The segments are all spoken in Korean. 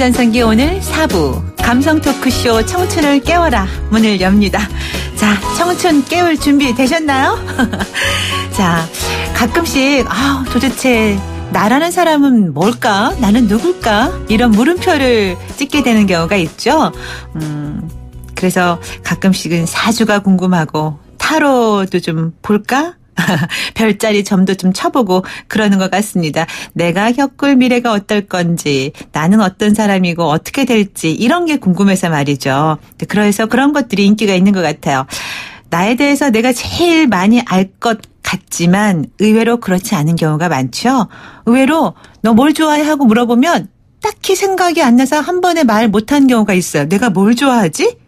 감성전성기 오늘 4부 감성 토크쇼 청춘을 깨워라 문을 엽니다. 자, 청춘 깨울 준비 되셨나요? 자, 가끔씩 도대체 나라는 사람은 뭘까? 나는 누굴까? 이런 물음표를 찍게 되는 경우가 있죠. 그래서 가끔씩은 사주가 궁금하고 타로도 좀 볼까? 별자리 점도 좀 쳐보고 그러는 것 같습니다. 내가 겪을 미래가 어떨 건지, 나는 어떤 사람이고 어떻게 될지 이런 게 궁금해서 말이죠. 그래서 그런 것들이 인기가 있는 것 같아요. 나에 대해서 내가 제일 많이 알 것 같지만 의외로 그렇지 않은 경우가 많죠. 의외로 너 뭘 좋아해 하고 물어보면 딱히 생각이 안 나서 한 번에 말 못한 경우가 있어요. 내가 뭘 좋아하지?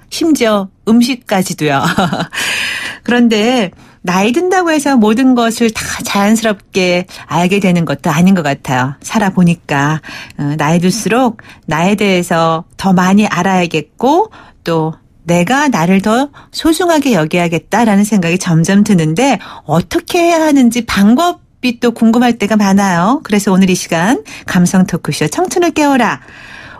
심지어 음식까지도요. 그런데 나이 든다고 해서 모든 것을 다 자연스럽게 알게 되는 것도 아닌 것 같아요. 살아보니까 나이 들수록 나에 대해서 더 많이 알아야겠고 또 내가 나를 더 소중하게 여겨야겠다라는 생각이 점점 드는데 어떻게 해야 하는지 방법이 또 궁금할 때가 많아요. 그래서 오늘 이 시간 감성 토크쇼 청춘을 깨워라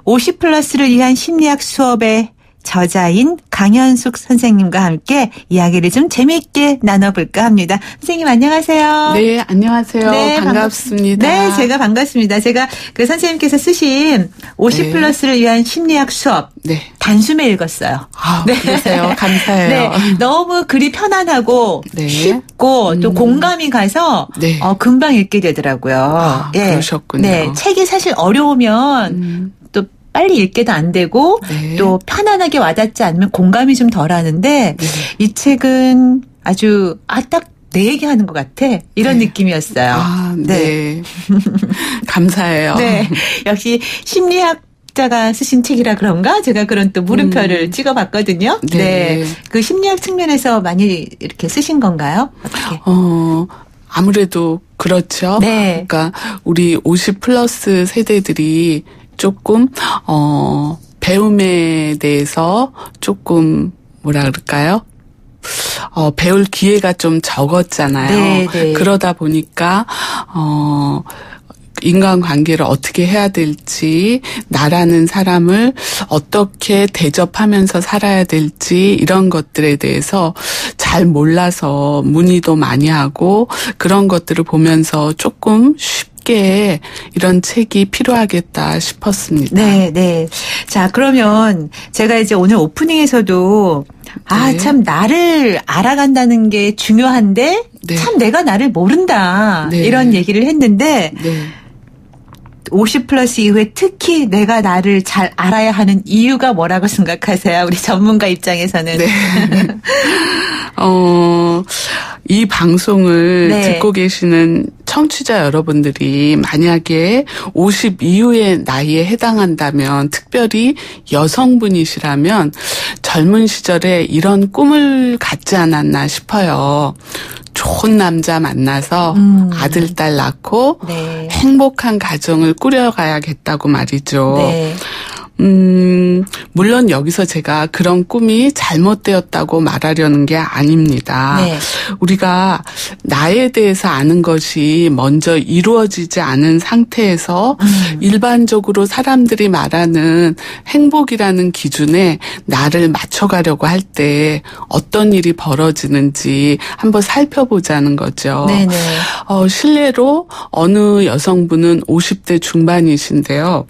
50플러스를 위한 심리학 수업의 저자인 강현숙 선생님과 함께 이야기를 좀 재미있게 나눠볼까 합니다. 선생님 안녕하세요. 네, 안녕하세요. 네, 반갑습니다. 네, 제가 반갑습니다. 제가 그 선생님께서 쓰신 50플러스를 위한 심리학 수업 단숨에 읽었어요. 네. 그러세요. 감사해요. 네, 너무 글이 편안하고 쉽고 또 공감이 가서 금방 읽게 되더라고요. 그러셨군요. 네, 책이 사실 어려우면 또 빨리 읽게도 안 되고 또 편안하게 와닿지 않으면 공감이 좀 덜하는데 이 책은 아주 딱 내 얘기하는 것 같아 이런 느낌이었어요. 네. 감사해요. 네, 역시 심리학자가 쓰신 책이라 그런가 제가 그런 또 물음표를 찍어봤거든요. 네, 그 심리학 측면에서 많이 이렇게 쓰신 건가요? 어떻게? 아무래도 그렇죠. 네. 그러니까 우리 50플러스 세대들이 조금 배움에 대해서 조금 뭐라 그럴까요? 배울 기회가 좀 적었잖아요. 네. 그러다 보니까 인간관계를 어떻게 해야 될지, 나라는 사람을 어떻게 대접하면서 살아야 될지 이런 것들에 대해서 잘 몰라서 문의도 많이 하고 그런 것들을 보면서 조금 쉽게 이런 책이 필요하겠다 싶었습니다. 네. 자, 그러면 제가 이제 오늘 오프닝에서도 참 나를 알아간다는 게 중요한데 참 내가 나를 모른다 이런 얘기를 했는데 50플러스 이후에 특히 내가 나를 잘 알아야 하는 이유가 뭐라고 생각하세요? 우리 전문가 입장에서는. 네. 이 방송을 듣고 계시는 청취자 여러분들이 만약에 50 이후의 나이에 해당한다면 특별히 여성분이시라면 젊은 시절에 이런 꿈을 갖지 않았나 싶어요. 좋은 남자 만나서 아들, 딸 낳고 행복한 가정을 꾸려가야겠다고 말이죠. 물론 여기서 제가 그런 꿈이 잘못되었다고 말하려는 게 아닙니다. 우리가 나에 대해서 아는 것이 먼저 이루어지지 않은 상태에서 일반적으로 사람들이 말하는 행복이라는 기준에 나를 맞춰가려고 할 때 어떤 일이 벌어지는지 한번 살펴보자는 거죠. 실례로 어느 여성분은 50대 중반이신데요.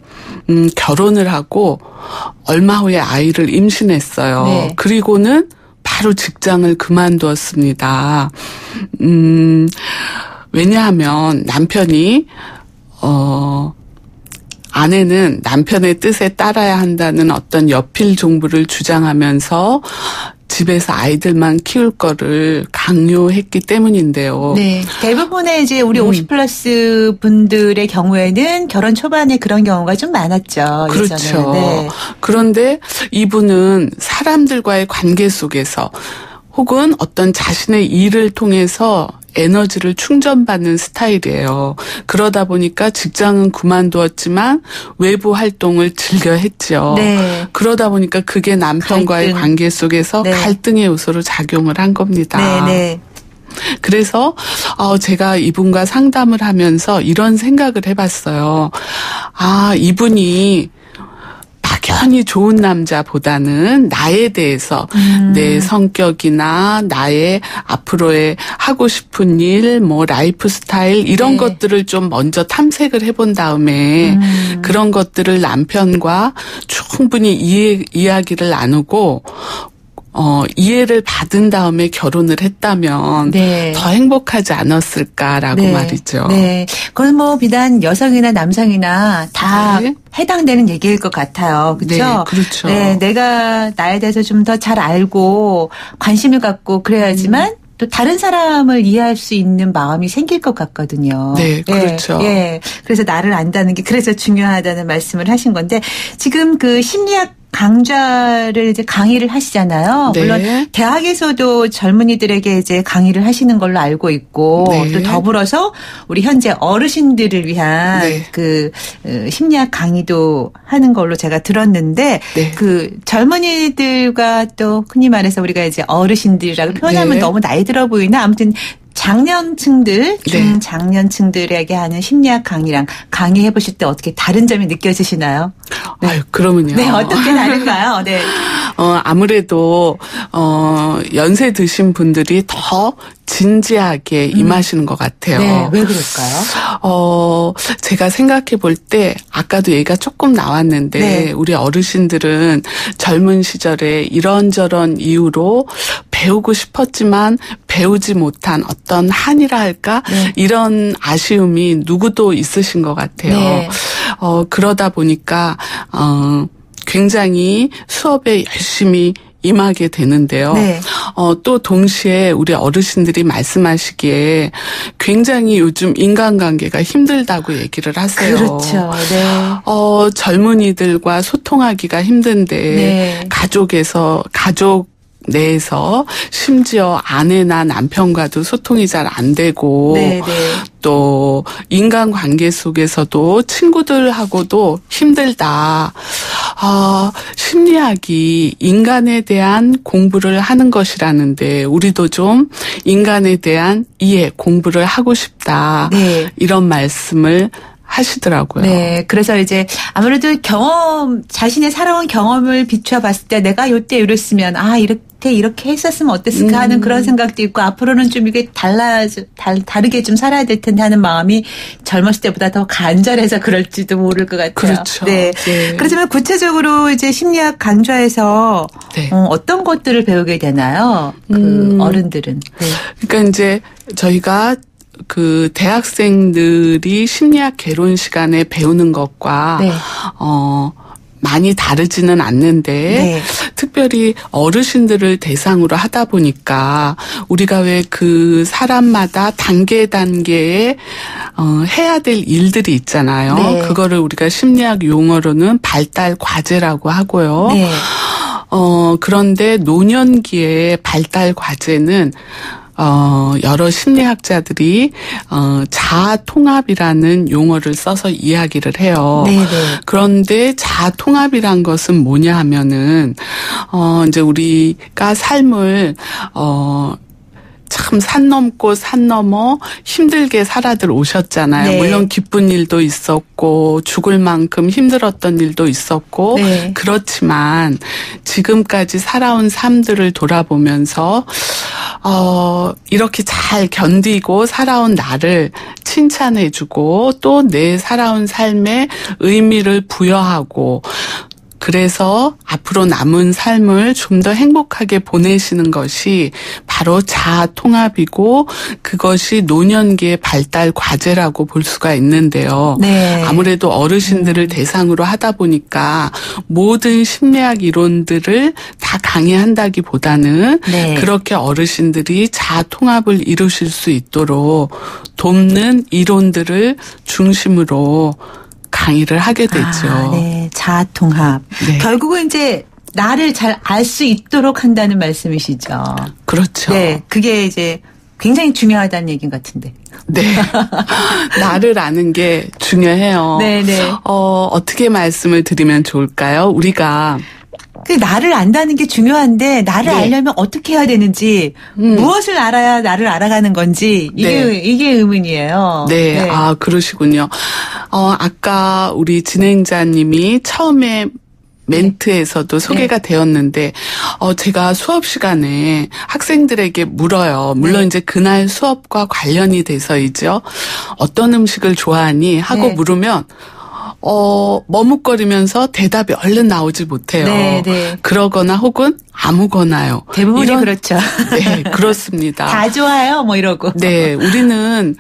결혼을 하고 얼마 후에 아이를 임신했어요. 그리고는 바로 직장을 그만두었습니다. 왜냐하면 남편이 아내는 남편의 뜻에 따라야 한다는 어떤 여필 종부를 주장하면서 집에서 아이들만 키울 거를 강요했기 때문인데요. 네. 대부분의 이제 우리 50플러스 분들의 경우에는 결혼 초반에 그런 경우가 좀 많았죠. 그렇죠. 예전에는. 그런데 이분은 사람들과의 관계 속에서 혹은 어떤 자신의 일을 통해서 에너지를 충전받는 스타일이에요. 그러다 보니까 직장은 그만두었지만 외부 활동을 즐겨 했죠. 그러다 보니까 그게 남편과의 관계 속에서 갈등의 요소로 작용을 한 겁니다. 그래서 제가 이분과 상담을 하면서 이런 생각을 해봤어요. 이분이 막연히 좋은 남자보다는 나에 대해서 내 성격이나 나의 앞으로의 하고 싶은 일, 뭐 라이프 스타일 이런 것들을 좀 먼저 탐색을 해본 다음에 그런 것들을 남편과 충분히 이야기를 나누고 이해를 받은 다음에 결혼을 했다면 더 행복하지 않았을까라고 말이죠. 네. 그건 뭐 비단 여성이나 남성이나 다 해당되는 얘기일 것 같아요. 그렇죠? 네, 그렇죠. 네, 내가 나에 대해서 좀 더 잘 알고 관심을 갖고 그래야지만 또 다른 사람을 이해할 수 있는 마음이 생길 것 같거든요. 네, 그렇죠. 예. 그래서 나를 안다는 게 그래서 중요하다는 말씀을 하신 건데 지금 그 심리학 강좌를 이제 강의를 하시잖아요. 네. 물론 대학에서도 젊은이들에게 이제 강의를 하시는 걸로 알고 있고 또 더불어서 우리 현재 어르신들을 위한 그 심리학 강의도 하는 걸로 제가 들었는데 그 젊은이들과 또 흔히 말해서 우리가 이제 어르신들이라고 표현하면 너무 나이 들어 보이나 아무튼 장년층들, 중장년층들에게 하는 심리학 강의랑 강의해 보실 때 어떻게 다른 점이 느껴지시나요? 아유, 그러면요. 네, 어떻게 다른가요? 네. 아무래도 연세 드신 분들이 더 진지하게 임하시는 것 같아요. 네, 왜 그럴까요? 제가 생각해 볼 때 아까도 얘기가 조금 나왔는데 우리 어르신들은 젊은 시절에 이런저런 이유로 배우고 싶었지만 배우지 못한 어떤 한이라 할까? 이런 아쉬움이 누구도 있으신 것 같아요. 그러다 보니까 굉장히 수업에 열심히 임하게 되는데요. 또 동시에 우리 어르신들이 말씀하시기에 굉장히 요즘 인간관계가 힘들다고 얘기를 하세요. 그렇죠. 젊은이들과 소통하기가 힘든데 가족 내에서 심지어 아내나 남편과도 소통이 잘 안 되고 또 인간관계 속에서도 친구들하고도 힘들다. 심리학이 인간에 대한 공부를 하는 것이라는데 우리도 좀 인간에 대한 이해, 공부를 하고 싶다. 이런 말씀을 하시더라고요. 네. 그래서 이제 아무래도 자신의 살아온 경험을 비추어 봤을 때 내가 요때 이랬으면 이렇게 했었으면 어땠을까 하는 그런 생각도 있고 앞으로는 좀 이게 다르게 좀 살아야 될 텐데 하는 마음이 젊었을 때보다 더 간절해서 그럴지도 모를 것 같아요. 그렇죠. 그렇지만 구체적으로 이제 심리학 강좌에서 어떤 것들을 배우게 되나요? 그 어른들은. 그러니까 이제 저희가 그 대학생들이 심리학 개론 시간에 배우는 것과 많이 다르지는 않는데 특별히 어르신들을 대상으로 하다 보니까 우리가 왜 그 사람마다 단계에 해야 될 일들이 있잖아요. 그거를 우리가 심리학 용어로는 발달 과제라고 하고요. 그런데 노년기의 발달 과제는 여러 심리학자들이 자아 통합이라는 용어를 써서 이야기를 해요. 그런데 자아 통합이란 것은 뭐냐 하면은 이제 우리가 삶을 참 산 넘고 산 넘어 힘들게 살아들 오셨잖아요. 물론 기쁜 일도 있었고 죽을 만큼 힘들었던 일도 있었고 그렇지만 지금까지 살아온 삶들을 돌아보면서 이렇게 잘 견디고 살아온 나를 칭찬해주고 또 내 살아온 삶에 의미를 부여하고 그래서 앞으로 남은 삶을 좀 더 행복하게 보내시는 것이 바로 자아 통합이고 그것이 노년기의 발달 과제라고 볼 수가 있는데요. 아무래도 어르신들을 대상으로 하다 보니까 모든 심리학 이론들을 다 강의한다기보다는 그렇게 어르신들이 자아 통합을 이루실 수 있도록 돕는 이론들을 중심으로 강의를 하게 되죠. 자아 통합. 결국은 이제 나를 잘 알 수 있도록 한다는 말씀이시죠. 그렇죠. 그게 이제 굉장히 중요하다는 얘기인 것 같은데. 나를 아는 게 중요해요. 어떻게 말씀을 드리면 좋을까요? 우리가 나를 안다는 게 중요한데 나를 알려면 어떻게 해야 되는지 무엇을 알아야 나를 알아가는 건지 이게 의문이에요. 그러시군요. 아까 우리 진행자님이 처음에 멘트에서도 소개가 되었는데, 제가 수업 시간에 학생들에게 물어요. 물론 이제 그날 수업과 관련이 돼서이죠. 어떤 음식을 좋아하니? 하고 물으면, 머뭇거리면서 대답이 얼른 나오지 못해요. 네. 그러거나 혹은 아무거나요. 대부분이 그렇죠. 네, 그렇습니다. 다 좋아요, 뭐 이러고. 네, 우리는,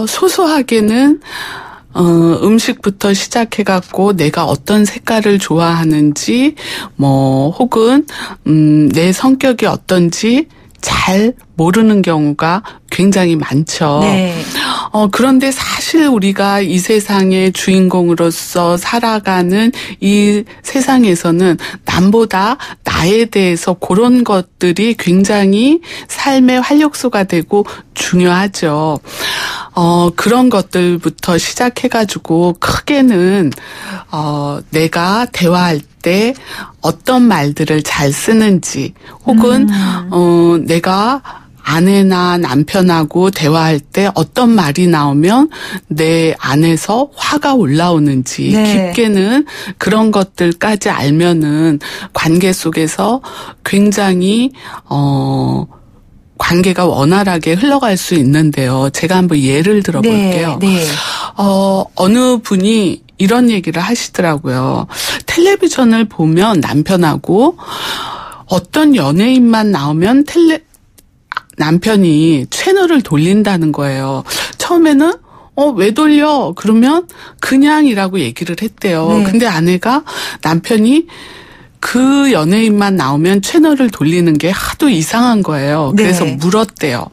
소소하게는, 음식부터 시작해갖고 내가 어떤 색깔을 좋아하는지, 혹은, 내 성격이 어떤지 잘 모르는 경우가 굉장히 많죠. 네. 그런데 사실 우리가 이 세상의 주인공으로서 살아가는 이 세상에서는 남보다 나에 대해서 그런 것들이 굉장히 삶의 활력소가 되고 중요하죠. 그런 것들부터 시작해가지고 크게는, 내가 대화할 때 어떤 말들을 잘 쓰는지, 혹은, 내가 아내나 남편하고 대화할 때 어떤 말이 나오면 내 안에서 화가 올라오는지 깊게는 그런 것들까지 알면은 관계 속에서 굉장히 관계가 원활하게 흘러갈 수 있는데요. 제가 한번 예를 들어볼게요. 네. 어느 분이 이런 얘기를 하시더라고요. 텔레비전을 보면 남편하고 어떤 연예인만 나오면 남편이 채널을 돌린다는 거예요. 처음에는 왜 돌려? 그러면 그냥이라고 얘기를 했대요. 근데 아내가 남편이 그 연예인만 나오면 채널을 돌리는 게 하도 이상한 거예요. 그래서 물었대요.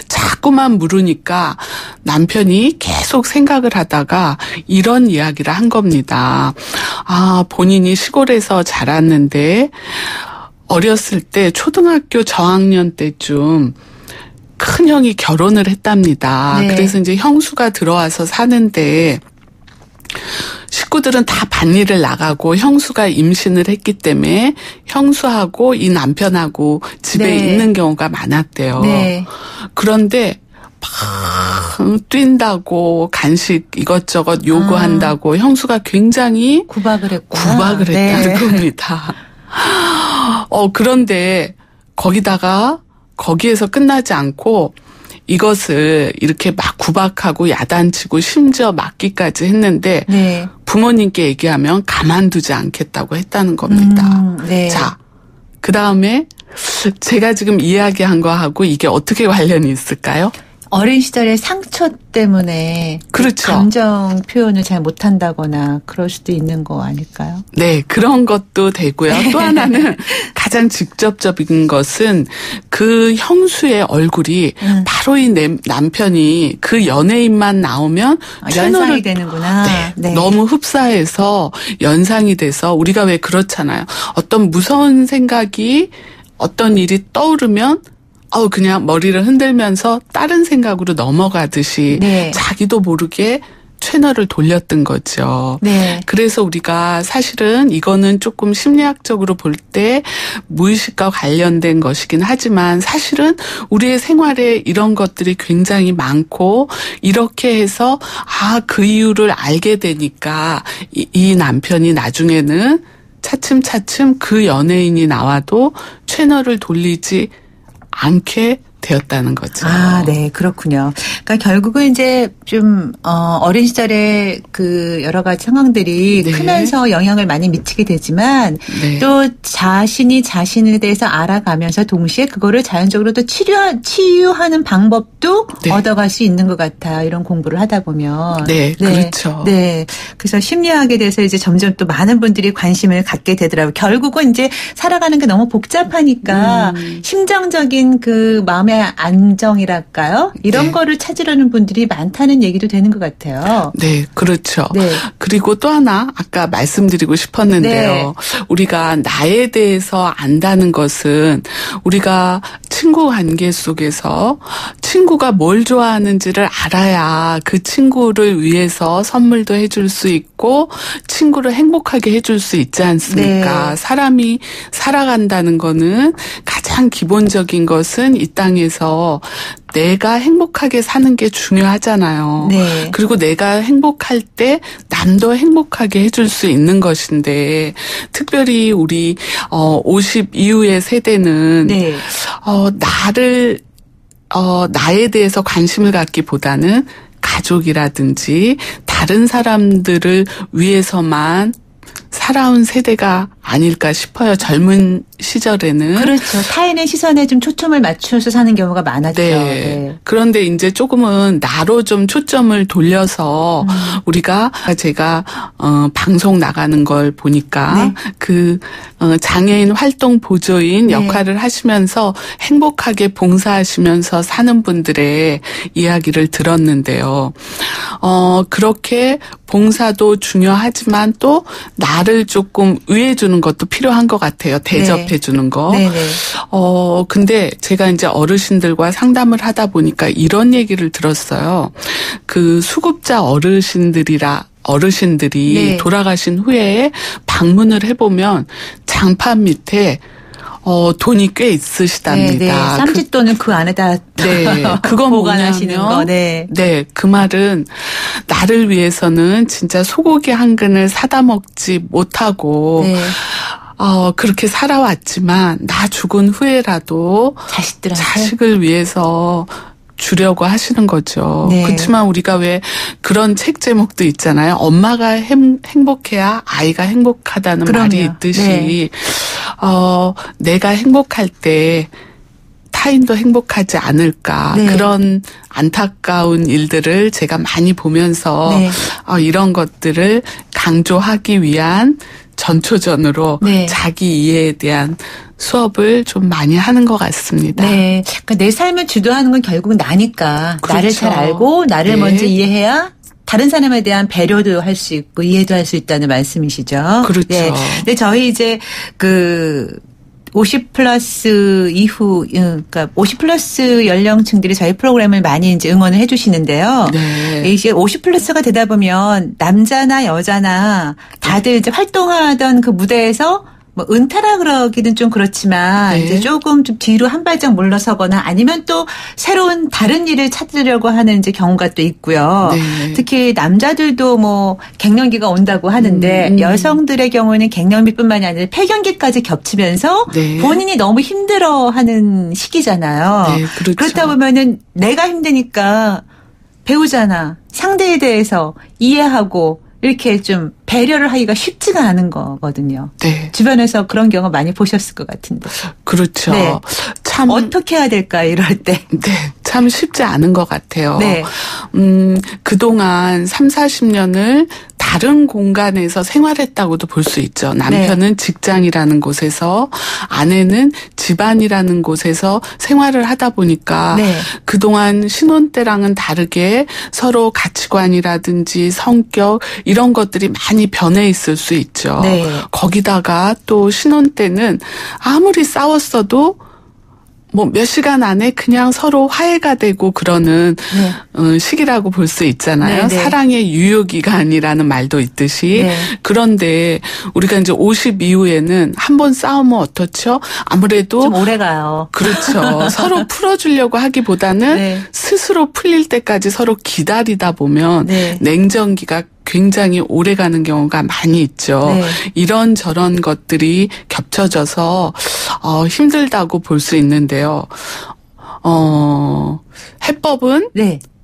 자꾸만 물으니까 남편이 계속 생각을 하다가 이런 이야기를 한 겁니다. 본인이 시골에서 자랐는데 어렸을 때 초등학교 저학년 때쯤 큰 형이 결혼을 했답니다. 그래서 이제 형수가 들어와서 사는데 식구들은 다 밭일을 나가고 형수가 임신을 했기 때문에 형수하고 이 남편하고 집에 있는 경우가 많았대요. 그런데 막 뛴다고 간식 이것저것 요구한다고 형수가 굉장히 구박을 했다는 겁니다. 그런데 거기에서 끝나지 않고 이것을 이렇게 막 구박하고 야단치고 심지어 맞기까지 했는데 부모님께 얘기하면 가만두지 않겠다고 했다는 겁니다. 자, 그 다음에 제가 지금 이야기한 거하고 이게 어떻게 관련이 있을까요? 어린 시절의 상처 때문에 그렇죠. 감정 표현을 잘 못한다거나 그럴 수도 있는 거 아닐까요? 네, 그런 것도 되고요. 또 하나는 가장 직접적인 것은 그 형수의 얼굴이 바로 이 남편이 그 연예인만 나오면 연상이 되는구나. 너무 흡사해서 연상이 돼서 우리가 왜 그렇잖아요. 어떤 무서운 생각이 어떤 일이 떠오르면 그냥 머리를 흔들면서 다른 생각으로 넘어가듯이 자기도 모르게 채널을 돌렸던 거죠. 그래서 우리가 사실은 이거는 조금 심리학적으로 볼 때 무의식과 관련된 것이긴 하지만 사실은 우리의 생활에 이런 것들이 굉장히 많고 이렇게 해서 그 이유를 알게 되니까 이 남편이 나중에는 차츰차츰 그 연예인이 나와도 채널을 돌리지 않게 되었다는 거죠. 네, 그렇군요. 그러니까 결국은 이제 좀 어린 시절에 그 여러 가지 상황들이 크면서 영향을 많이 미치게 되지만 또 자신이 자신에 대해서 알아가면서 동시에 그거를 자연적으로 또 치유하는 방법도 얻어갈 수 있는 것 같아요. 이런 공부를 하다 보면. 그렇죠. 그래서 심리학에 대해서 이제 점점 또 많은 분들이 관심을 갖게 되더라고요. 결국은 이제 살아가는 게 너무 복잡하니까 심정적인 그 마음의 안정이랄까요? 이런 거를 찾으려는 분들이 많다는 얘기도 되는 것 같아요. 네, 그렇죠. 그리고 또 하나 아까 말씀드리고 싶었는데요. 우리가 나에 대해서 안다는 것은 우리가 친구 관계 속에서 친구가 뭘 좋아하는지를 알아야 그 친구를 위해서 선물도 해줄 수 있고 친구를 행복하게 해줄 수 있지 않습니까? 사람이 살아간다는 거는 가장 가장 기본적인 것은 이 땅에서 내가 행복하게 사는 게 중요하잖아요. 네. 그리고 내가 행복할 때 남도 행복하게 해줄 수 있는 것인데 특별히 우리 50 이후의 세대는 네. 나에 대해서 관심을 갖기보다는 가족이라든지 다른 사람들을 위해서만 살아온 세대가 아닐까 싶어요. 젊은 시절에는. 그렇죠. 타인의 시선에 좀 초점을 맞춰서 사는 경우가 많았죠. 네. 네. 그런데 이제 조금은 나로 좀 초점을 돌려서 제가 방송 나가는 걸 보니까 그 장애인 활동 보조인 역할을 하시면서 행복하게 봉사하시면서 사는 분들의 이야기를 들었는데요. 그렇게 봉사도 중요하지만 또 나를 조금 위해 주는 것도 필요한 것 같아요. 대접해 주는 거. 네네. 근데 제가 이제 어르신들과 상담을 하다 보니까 이런 얘기를 들었어요. 그 수급자 어르신들이 돌아가신 후에 방문을 해보면 장판 밑에 돈이 꽤 있으시답니다. 쌈짓돈은 그 안에다 그건 보관하시는 거. 네, 그 말은 나를 위해서는 진짜 소고기 한 근을 사다 먹지 못하고 그렇게 살아왔지만 나 죽은 후에라도 자식을 위해서 주려고 하시는 거죠. 네. 그렇지만 우리가 왜 그런 책 제목도 있잖아요. 엄마가 행복해야 아이가 행복하다는 말이 있듯이 내가 행복할 때 타인도 행복하지 않을까. 그런 안타까운 일들을 제가 많이 보면서 이런 것들을 강조하기 위한 전초전으로 자기 이해에 대한 수업을 좀 많이 하는 것 같습니다. 네. 그러니까 내 삶을 주도하는 건 결국 나니까. 그렇죠. 나를 잘 알고 나를 먼저 이해해야 다른 사람에 대한 배려도 할 수 있고 이해도 할 수 있다는 말씀이시죠. 그렇죠. 네. 근데 저희 이제 50 플러스 이후, 그러니까 50 플러스 연령층들이 저희 프로그램을 많이 이제 응원을 해 주시는데요. 이제 50 플러스가 되다 보면 남자나 여자나 다들 이제 활동하던 그 무대에서 뭐 은퇴라 그러기는 좀 그렇지만 이제 조금 좀 뒤로 한 발짝 물러서거나 아니면 또 새로운 다른 일을 찾으려고 하는 이제 경우가 또 있고요. 특히 남자들도 뭐 갱년기가 온다고 하는데 여성들의 경우는 갱년기뿐만이 아니라 폐경기까지 겹치면서 본인이 너무 힘들어하는 시기잖아요. 그렇죠. 그렇다 보면은 내가 힘드니까 배우자나 상대에 대해서 이해하고 이렇게 좀 배려를 하기가 쉽지가 않은 거거든요. 주변에서 그런 경우 많이 보셨을 것 같은데. 그렇죠. 참 어떻게 해야 될까 이럴 때. 참 쉽지 않은 것 같아요. 그동안 30-40년을 다른 공간에서 생활했다고도 볼 수 있죠. 남편은 직장이라는 곳에서 아내는 집안이라는 곳에서 생활을 하다 보니까 그동안 신혼 때랑은 다르게 서로 가치관이라든지 성격 이런 것들이 많이 변해 있을 수 있죠. 거기다가 또 신혼 때는 아무리 싸웠어도 뭐 몇 시간 안에 그냥 서로 화해가 되고 그러는 시기라고 볼 수 있잖아요. 사랑의 유효기간이라는 말도 있듯이. 그런데 우리가 이제 50 이후에는 한 번 싸우면 어떻죠? 아무래도 좀 오래 가요. 그렇죠. 서로 풀어주려고 하기보다는 스스로 풀릴 때까지 서로 기다리다 보면 냉전기가 굉장히 오래 가는 경우가 많이 있죠. 이런저런 것들이 겹쳐져서 힘들다고 볼 수 있는데요. 해법은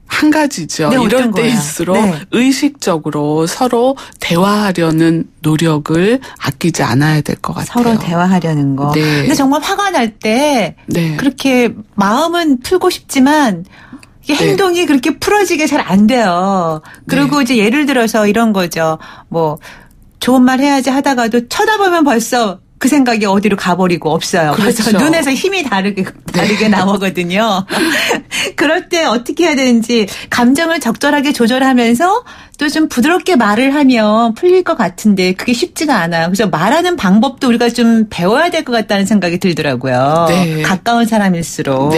한 가지죠. 이럴 때일수록 의식적으로 서로 대화하려는 노력을 아끼지 않아야 될 것 같아요. 서로 대화하려는 거. 근데 정말 화가 날 때 그렇게 마음은 풀고 싶지만 행동이 그렇게 풀어지게 잘 안 돼요. 그리고 이제 예를 들어서 이런 거죠. 뭐 좋은 말 해야지 하다가도 쳐다보면 벌써 그 생각이 어디로 가버리고 없어요. 그래서 눈에서 힘이 다르게 나오거든요. 그럴 때 어떻게 해야 되는지 감정을 적절하게 조절하면서 또 좀 부드럽게 말을 하면 풀릴 것 같은데 그게 쉽지가 않아요. 그래서 말하는 방법도 우리가 좀 배워야 될 것 같다는 생각이 들더라고요. 가까운 사람일수록.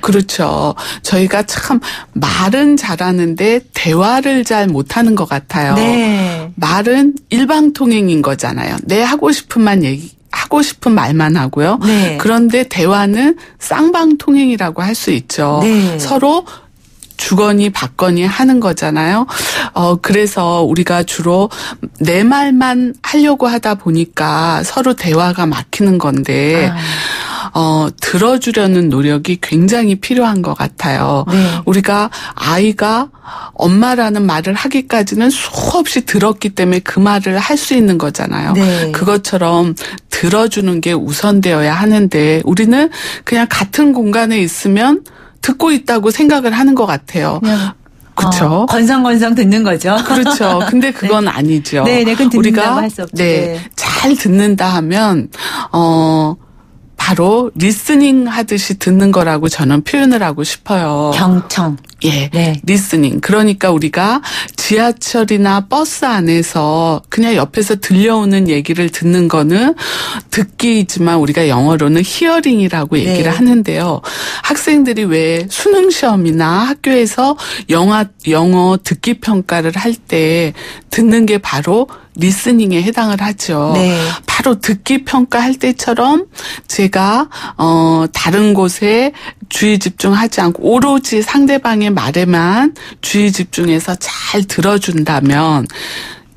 그렇죠. 저희가 참 말은 잘하는데 대화를 잘 못하는 것 같아요. 말은 일방통행인 거잖아요. 내 하고 싶은 말 하고 싶은 말만 하고요. 네. 그런데 대화는 쌍방통행이라고 할 수 있죠. 네. 서로 주거니 받거니 하는 거잖아요. 그래서 우리가 주로 내 말만 하려고 하다 보니까 서로 대화가 막히는 건데, 들어주려는 노력이 굉장히 필요한 것 같아요. 네. 우리가 아이가 엄마라는 말을 하기까지는 수없이 들었기 때문에 그 말을 할 수 있는 거잖아요. 네. 그것처럼 들어주는 게 우선되어야 하는데 우리는 그냥 같은 공간에 있으면 듣고 있다고 생각을 하는 것 같아요. 그렇죠. 건성건성 듣는 거죠. 그렇죠. 근데 그건 네. 아니죠. 네, 그건 듣는다고 할 수 없죠. 네, 잘 듣는다 하면 바로 리스닝 하듯이 듣는 거라고 저는 표현을 하고 싶어요. 경청. 예, 네. 리스닝. 그러니까 우리가 지하철이나 버스 안에서 그냥 옆에서 들려오는 얘기를 듣는 거는 듣기이지만 우리가 영어로는 히어링이라고 얘기를 네. 하는데요. 학생들이 왜 수능 시험이나 학교에서 영어 듣기 평가를 할 때 듣는 게 바로 리스닝에 해당을 하죠. 네. 바로 듣기 평가할 때처럼 제가 다른 곳에 주의 집중하지 않고 오로지 상대방의 말에만 주의 집중해서 잘 들어준다면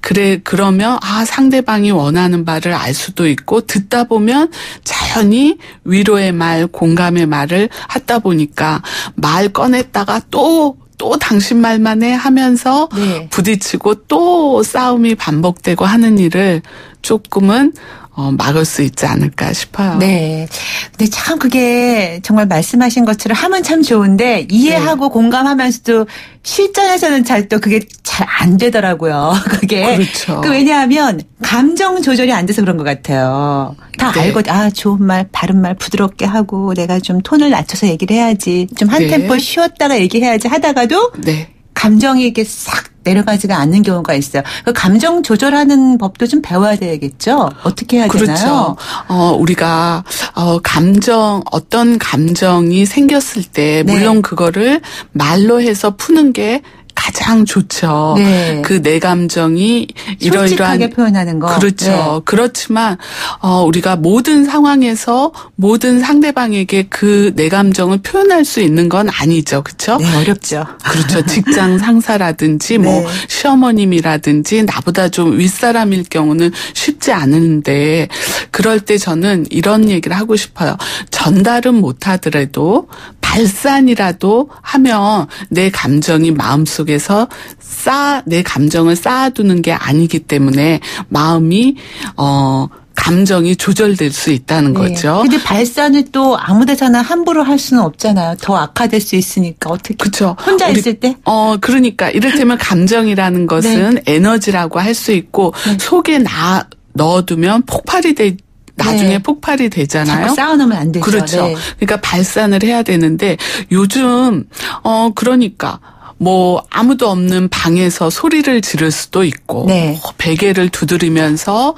그러면 상대방이 원하는 바를 알 수도 있고 듣다 보면 자연히 위로의 말, 공감의 말을 하다 보니까 말 꺼냈다가 또 당신 말만 해 하면서 네. 부딪히고 또 싸움이 반복되고 하는 일을 조금은 막을 수 있지 않을까 싶어요. 네. 근데 참 그게 정말 말씀하신 것처럼 하면 참 좋은데 이해하고 네. 공감하면서도 실전에서는 또 그게 잘 안 되더라고요. 그게. 그렇죠. 왜냐하면 감정 조절이 안 돼서 그런 것 같아요. 다 네. 알고 좋은 말, 바른 말 부드럽게 하고 내가 좀 톤을 낮춰서 얘기를 해야지. 좀 한 네. 템포 쉬었다가 얘기해야지 하다가도 네. 감정이 이렇게 싹 내려가지가 않는 경우가 있어요. 그 감정 조절하는 법도 좀 배워야 되겠죠? 어떻게 해야 그렇죠. 되나요? 우리가 어떤 감정이 생겼을 때 네. 물론 그거를 말로 해서 푸는 게 가장 좋죠. 네. 그 내 감정이 이러이러한 솔직하게 표현하는 거. 그렇죠. 네. 그렇지만 우리가 모든 상황에서 모든 상대방에게 그 내 감정을 표현할 수 있는 건 아니죠. 그렇죠? 네, 어렵죠. 그렇죠. 직장 상사라든지 네. 시어머님이라든지 나보다 좀 윗사람일 경우는 쉽지 않은데 그럴 때 저는 이런 얘기를 하고 싶어요. 전달은 못하더라도 발산이라도 하면 내 감정이 마음속에서 내 감정을 쌓아두는 게 아니기 때문에 마음이 감정이 조절될 수 있다는 거죠. 근데 발산을 또 아무 데서나 함부로 할 수는 없잖아요. 더 악화될 수 있으니까 어떻게. 그렇죠. 혼자 있을 때? 그러니까 이를테면 감정이라는 것은 네. 에너지라고 할 수 있고 네. 속에 넣어두면 나중에 네. 폭발이 되잖아요. 자꾸 쌓아놓으면 안 되죠. 그렇죠. 네. 그러니까 발산을 해야 되는데 요즘 그러니까 아무도 없는 방에서 소리를 지를 수도 있고 네. 베개를 두드리면서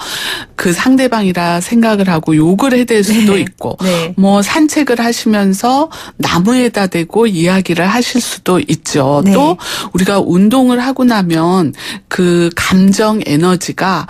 그 상대방이라 생각을 하고 욕을 해댈 수도 네. 있고 네. 산책을 하시면서 나무에다 대고 이야기를 하실 수도 있죠. 네. 또 우리가 운동을 하고 나면 그 감정 에너지가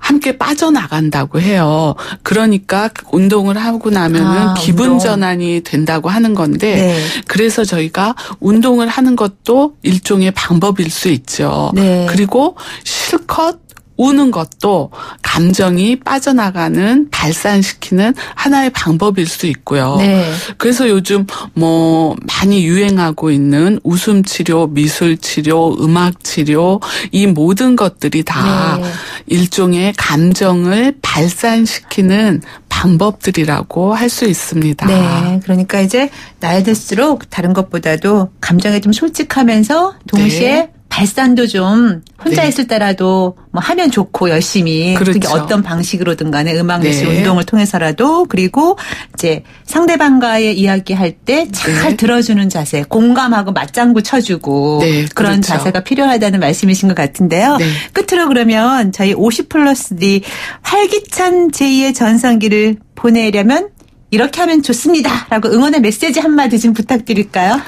함께 빠져나간다고 해요. 그러니까 운동을 하고 나면은 기분 전환이 된다고 하는 건데 네. 그래서 저희가 운동을 하는 것도 일종의 방법일 수 있죠. 네. 그리고 실컷 우는 것도 감정이 빠져나가는 발산시키는 하나의 방법일 수 있고요. 네. 그래서 요즘 많이 유행하고 있는 웃음 치료, 미술 치료, 음악 치료 이 모든 것들이 다 네. 일종의 감정을 발산시키는 방법들이라고 할 수 있습니다. 네. 그러니까 이제 나이 들수록 다른 것보다도 감정에 좀 솔직하면서 동시에 네. 발산도 좀 혼자 네. 있을 때라도 하면 좋고 열심히 그렇죠. 그게 어떤 방식으로든 간에 음악 미술 네. 운동을 통해서라도 그리고 이제 상대방과의 이야기할 때 잘 네. 들어주는 자세 공감하고 맞장구 쳐주고 네. 그런 그렇죠. 자세가 필요하다는 말씀이신 것 같은데요. 네. 끝으로 그러면 저희 50+D 활기찬 제2의 전성기를 보내려면 이렇게 하면 좋습니다 라고 응원의 메시지 한마디 좀 부탁드릴까요?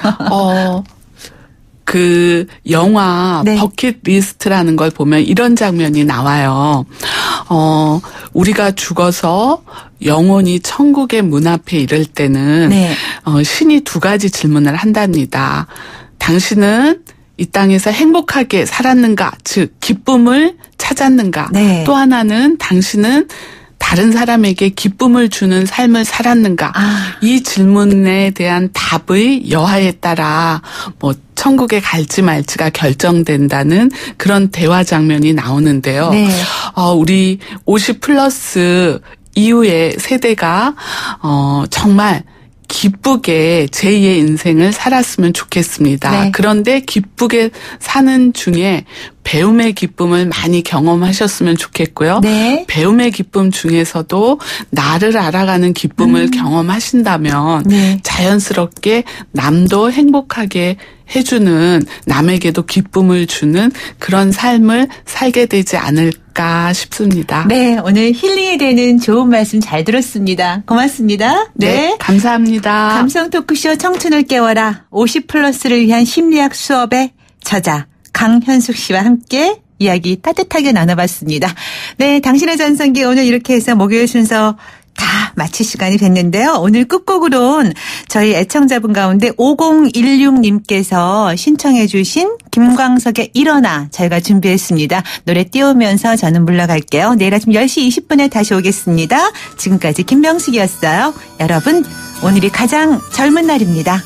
그 영화 네. 버킷리스트라는 걸 보면 이런 장면이 나와요. 우리가 죽어서 영혼이 천국의 문 앞에 이를 때는 네. 신이 두 가지 질문을 한답니다. 당신은 이 땅에서 행복하게 살았는가? 즉 기쁨을 찾았는가? 네. 또 하나는 당신은 다른 사람에게 기쁨을 주는 삶을 살았는가? 이 질문에 대한 답의 여하에 따라 천국에 갈지 말지가 결정된다는 그런 대화 장면이 나오는데요. 네. 우리 50 플러스 이후의 세대가 정말 기쁘게 제2의 인생을 살았으면 좋겠습니다. 네. 그런데 기쁘게 사는 중에 배움의 기쁨을 많이 경험하셨으면 좋겠고요. 네. 배움의 기쁨 중에서도 나를 알아가는 기쁨을 경험하신다면 네. 자연스럽게 남도 행복하게 해주는, 남에게도 기쁨을 주는 그런 삶을 살게 되지 않을까 싶습니다. 네, 오늘 힐링이 되는 좋은 말씀 잘 들었습니다. 고맙습니다. 네, 감사합니다. 감성 토크쇼 청춘을 깨워라 50 플러스를 위한 심리학 수업의 저자 강현숙 씨와 함께 이야기 따뜻하게 나눠봤습니다. 네, 당신의 전성기 오늘 이렇게 해서 목요일 순서 다 마칠 시간이 됐는데요. 오늘 끝곡으로는 저희 애청자분 가운데 5016님께서 신청해 주신 김광석의 일어나 저희가 준비했습니다. 노래 띄우면서 저는 물러갈게요. 내일 아침 10시 20분에 다시 오겠습니다. 지금까지 김명숙이었어요. 여러분, 오늘이 가장 젊은 날입니다.